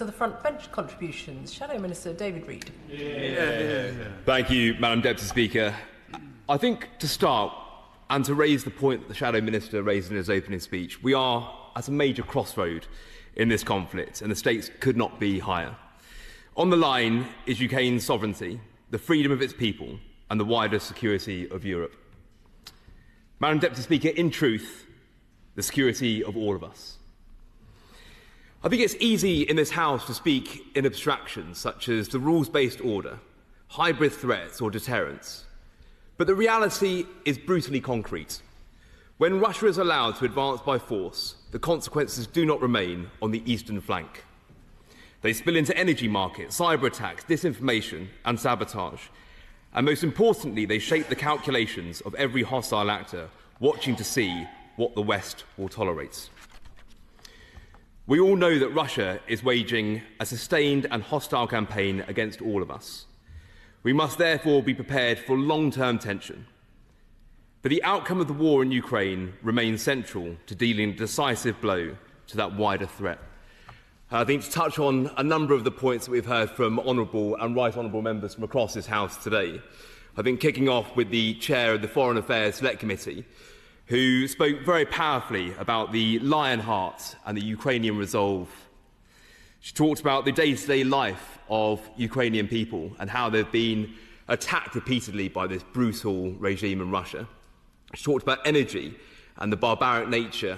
to the front bench contributions. Shadow Minister David Reid. Thank you, Madam Deputy Speaker. I think to start, and to raise the point that the Shadow Minister raised in his opening speech, we are at a major crossroad in this conflict, and the stakes could not be higher. On the line is Ukraine's sovereignty, the freedom of its people, and the wider security of Europe. Madam Deputy Speaker, in truth, the security of all of us. I think it's easy in this House to speak in abstractions such as the rules-based order, hybrid threats or deterrence. But the reality is brutally concrete. When Russia is allowed to advance by force, the consequences do not remain on the eastern flank. They spill into energy markets, cyber attacks, disinformation and sabotage. And most importantly, they shape the calculations of every hostile actor watching to see what the West will tolerate. We all know that Russia is waging a sustained and hostile campaign against all of us. We must therefore be prepared for long-term tension. But the outcome of the war in Ukraine remains central to dealing a decisive blow to that wider threat. I think to touch on a number of the points that we've heard from honourable and right honourable members from across this House today, I think kicking off with the Chair of the Foreign Affairs Select Committee, who spoke very powerfully about the lion heart and the Ukrainian resolve. She talked about the day-to-day life of Ukrainian people and how they've been attacked repeatedly by this brutal regime in Russia. She talked about energy and the barbaric nature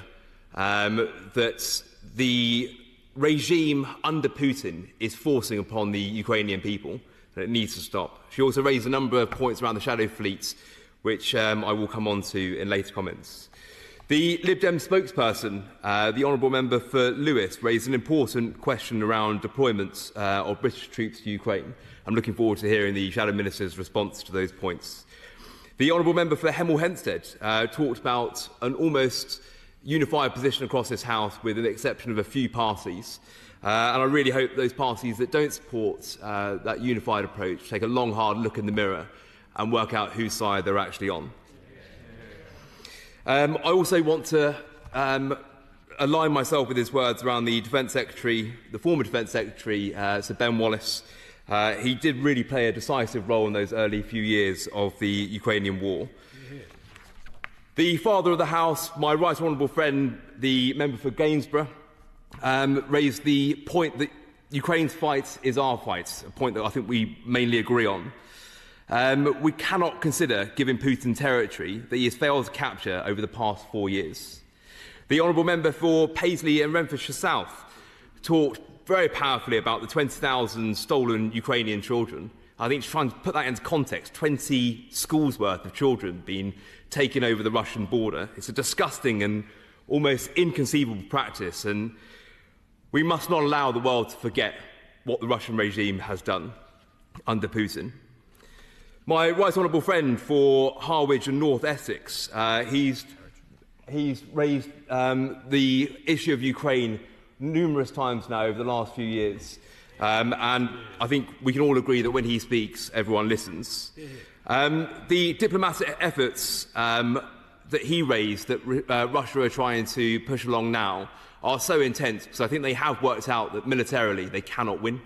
that the regime under Putin is forcing upon the Ukrainian people, and it needs to stop. She also raised a number of points around the shadow fleets, which I will come on to in later comments. The Lib Dem spokesperson, the Honourable Member for Lewis, raised an important question around deployments of British troops to Ukraine. I'm looking forward to hearing the Shadow Minister's response to those points. The Honourable Member for Hemel Hempstead talked about an almost unified position across this House with the exception of a few parties. And I really hope those parties that don't support that unified approach take a long, hard look in the mirror and work out whose side they're actually on. I also want to align myself with his words around the Defence Secretary, the former Defence Secretary, Sir Ben Wallace. He did really play a decisive role in those early few years of the Ukrainian war. The Father of the House, my right honourable friend, the member for Gainsborough, raised the point that Ukraine's fight is our fight, a point that I think we mainly agree on. We cannot consider giving Putin territory that he has failed to capture over the past 4 years. The Honourable Member for Paisley and Renfrewshire South talked very powerfully about the 20,000 stolen Ukrainian children. I think to try and put that into context, 20 schools worth of children being taken over the Russian border. It's a disgusting and almost inconceivable practice, and we must not allow the world to forget what the Russian regime has done under Putin. My right honourable friend for Harwich and North Essex, he's raised the issue of Ukraine numerous times now over the last few years. And I think we can all agree that when he speaks, everyone listens. The diplomatic efforts that he raised that Russia are trying to push along now are so intense because I think they have worked out that militarily they cannot win.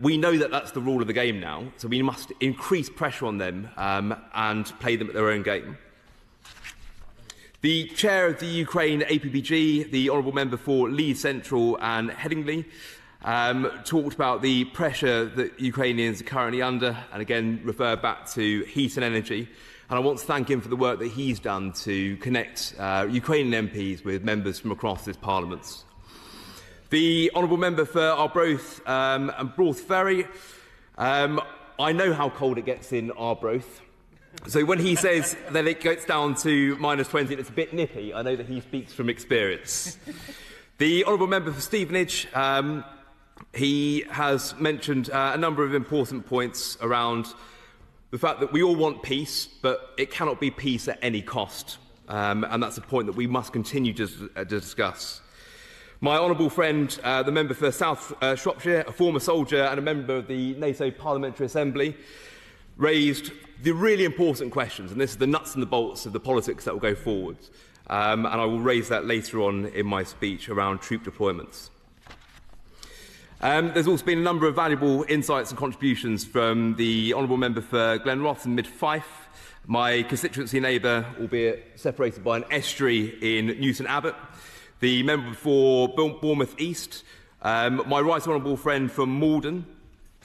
We know that that's the rule of the game now, so we must increase pressure on them and play them at their own game. The chair of the Ukraine APPG, the Honourable Member for Leeds Central and Headingley, talked about the pressure that Ukrainians are currently under and again referred back to heat and energy. And I want to thank him for the work that he's done to connect Ukrainian MPs with members from across this Parliament. The Honourable Member for Arbroath and Broth Ferry, I know how cold it gets in Arbroath. So when he says that it gets down to -20 and it's a bit nippy, I know that he speaks from experience. The Honourable Member for Stevenage, he has mentioned a number of important points around the fact that we all want peace, but it cannot be peace at any cost. And that's a point that we must continue to discuss. My honourable friend, the member for South Shropshire, a former soldier and a member of the NATO Parliamentary Assembly, raised the really important questions, and this is the nuts and the bolts of the politics that will go forward. And I will raise that later on in my speech around troop deployments. There's also been a number of valuable insights and contributions from the Honourable Member for Glenroth and Mid-Fife, my constituency neighbour, albeit separated by an estuary in Newton Abbot, the member for Bournemouth East, my right honourable friend from Malden,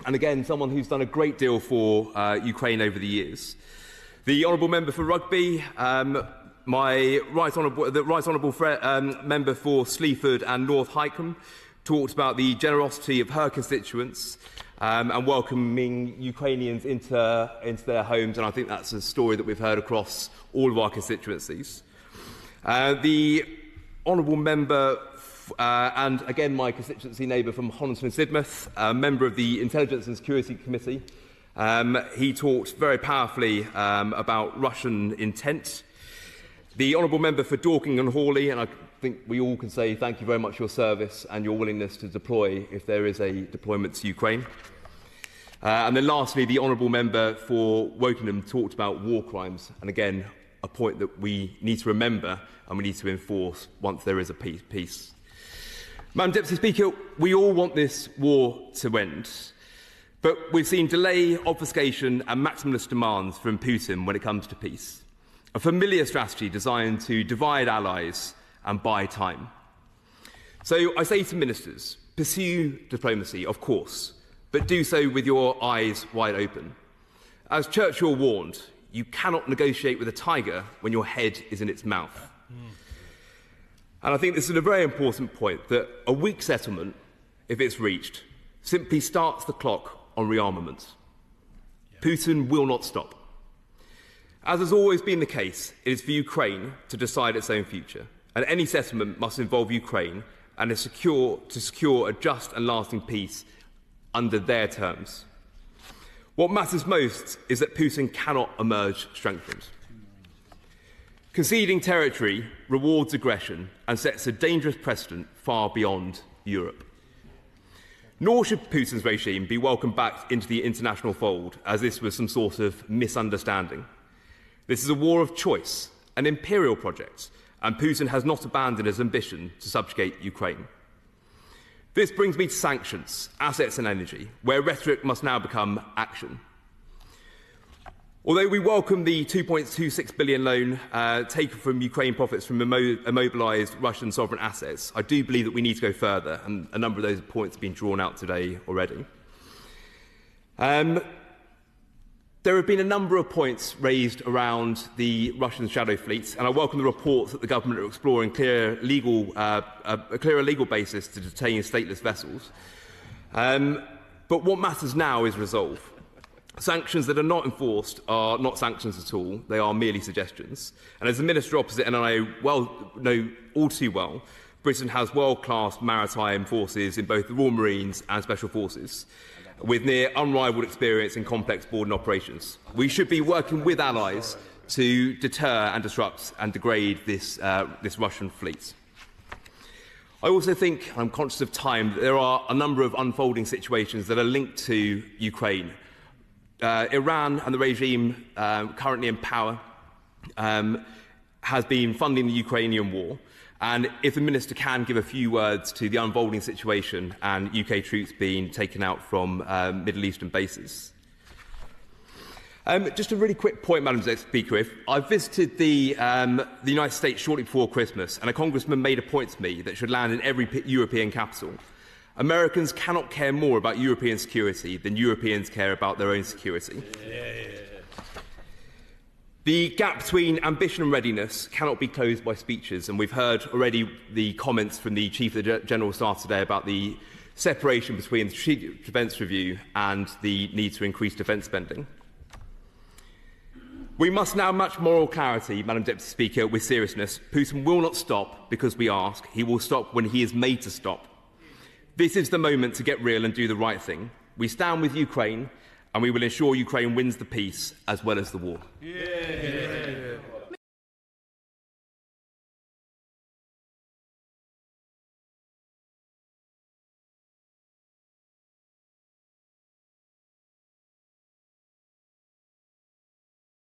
and again, someone who's done a great deal for Ukraine over the years. The honourable member for Rugby, my right honourable member for Sleaford and North Hykeham, talked about the generosity of her constituents and welcoming Ukrainians into their homes, and I think that's a story that we've heard across all of our constituencies. The honourable member and again my constituency neighbour from Honiton and Sidmouth, a member of the Intelligence and Security Committee, he talked very powerfully about Russian intent. The honourable member for Dorking and Hawley, and I think we all can say thank you very much for your service and your willingness to deploy if there is a deployment to Ukraine. And then lastly, the honourable member for Wokingham talked about war crimes, and again, a point that we need to remember and we need to enforce once there is a peace. Madam Deputy Speaker, we all want this war to end, but we've seen delay, obfuscation and maximalist demands from Putin when it comes to peace. A familiar strategy designed to divide allies and buy time. So I say to ministers, pursue diplomacy, of course, but do so with your eyes wide open. As Churchill warned, you cannot negotiate with a tiger when your head is in its mouth. And I think this is a very important point, that a weak settlement, if it's reached, simply starts the clock on rearmament. Putin will not stop. As has always been the case, it is for Ukraine to decide its own future, and any settlement must involve Ukraine and to secure a just and lasting peace under their terms. What matters most is that Putin cannot emerge strengthened. Conceding territory rewards aggression and sets a dangerous precedent far beyond Europe. Nor should Putin's regime be welcomed back into the international fold, as this was some sort of misunderstanding. This is a war of choice, an imperial project, and Putin has not abandoned his ambition to subjugate Ukraine. This brings me to sanctions, assets and energy, where rhetoric must now become action. Although we welcome the €2.26 billion loan taken from Ukraine profits from immobilised Russian sovereign assets, I do believe that we need to go further, and a number of those points have been drawn out today already. There have been a number of points raised around the Russian shadow fleets, and I welcome the reports that the government are exploring a clearer legal basis to detain stateless vessels. But what matters now is resolve. Sanctions that are not enforced are not sanctions at all, they are merely suggestions. And as the Minister opposite, and I know all too well, Britain has world-class maritime forces in both the Royal Marines and Special Forces, with near unrivalled experience in complex border operations. We should be working with allies to deter and disrupt and degrade this Russian fleet. I also think, I'm conscious of time, that there are a number of unfolding situations that are linked to Ukraine. Iran and the regime currently in power has been funding the Ukrainian war. And if the Minister can give a few words to the unfolding situation and UK troops being taken out from Middle Eastern bases. Just a really quick point, Madam Speaker. I visited the United States shortly before Christmas, and a congressman made a point to me that should land in every European capital. Americans cannot care more about European security than Europeans care about their own security. The gap between ambition and readiness cannot be closed by speeches, and we've heard already the comments from the Chief of the General Staff today about the separation between the Strategic Defence Review and the need to increase defence spending. We must now match moral clarity, Madam Deputy Speaker, with seriousness. Putin will not stop because we ask. He will stop when he is made to stop. This is the moment to get real and do the right thing. We stand with Ukraine, and we will ensure Ukraine wins the peace as well as the war. Yeah.